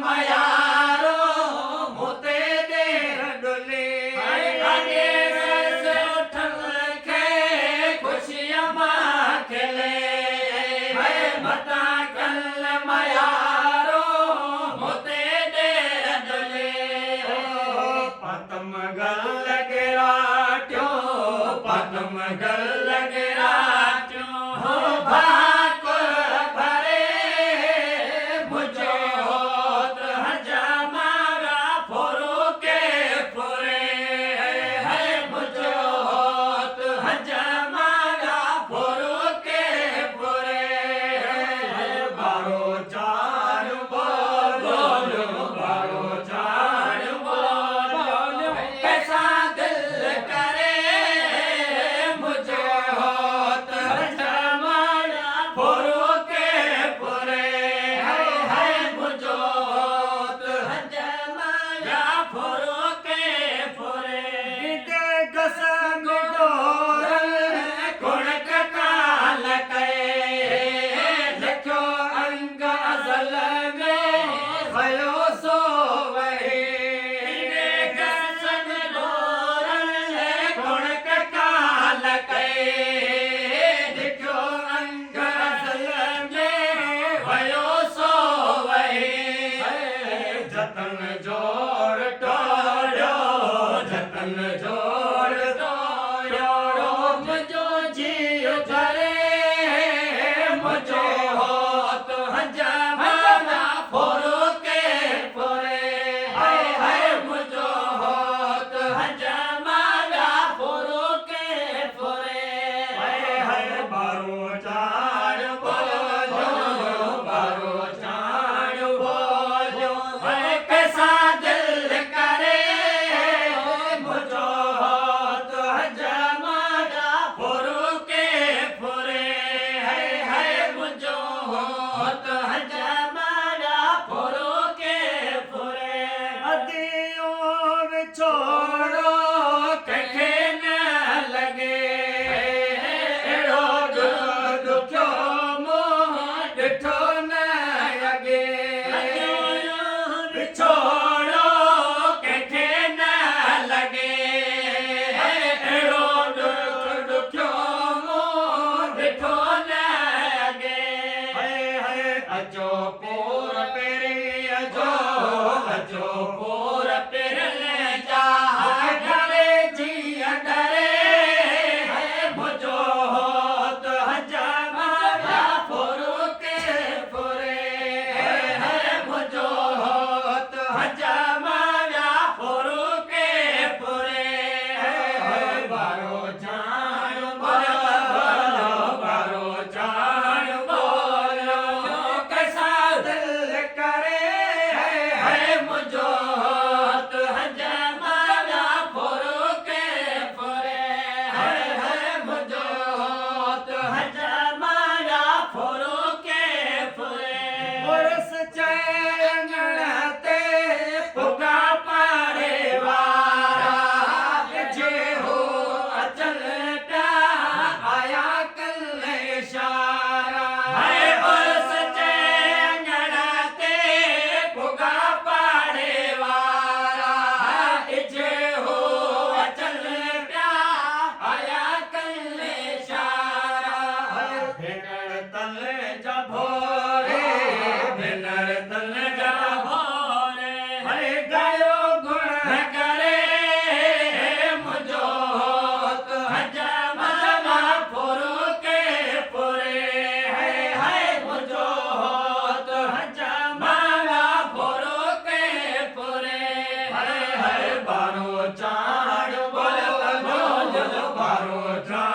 मयारो मोते देर डुले आगे से उठल के खुशियां मां खेले मता कल मयारो मोते देर डुले पतम गल गिराट्यो पतम गल गिराट्यो हो भाको भरे मुझे होत हजामारा फोरो के फोरे है मुझे होत हजामारा फोरो के फोरे बारो चार बोलो बारो चार बोलो कैसा दिल करे मुझे होत हजामारा फोरो के फोरे है मुझे होत हजामारा फोरो के फोरे गसंग डोरल कुणक काल के लिखो अंग अजल में भयो सो वही गसंग डोरल कुणक काल के लिखो अंग अजल में भयो सो वही जतन जोड़ टोड़ो जतन जोड़ टोड़ो मुझो जियो करे मुझो होत हजामारा फोरो के फोरे है मुझो होत हजामारा फोरो के फोरे है बारो चार बोलो बारो चार बोलो कैसा दिल करे मुझो होत हजामारा फोरो के फोरे है मुझो होत हजामारा फोरो के फोरे अदियो छोड़ो कखे न लगे एड़ो दुखो मोह डिठो न लगे छोड़ो कखे न लगे एड़ो दुखो मोह डिठो न लगे अजो पोर पेरे अजो पोर पेरले जा डरे जी डरे मुझो होत हजामारा फोरो के फोरे है मुझो होत हजामारा फोरो के फोरे है बारो चार बोलो बारो चार बोलो कैसा दिल करे है मुझो होत हजामारा फोरो के फोरे है मुझो होत हजामारा फोरो के फोरे बरस चंगड़ते पुका पारे वारा जे हो अचल प्या आया कल इशारा है बरस चंगड़ते पुका पारे वारा जे हो अचल प्या आया कल इशारा भेनर तल जा भोरे भेनर तल जा भोरे गयो गुण करे मुझो होत हजामारा फोरो के फोरे है मुझो होत हजामारा फोरो के फोरे है बारो चार बोलो बारो चार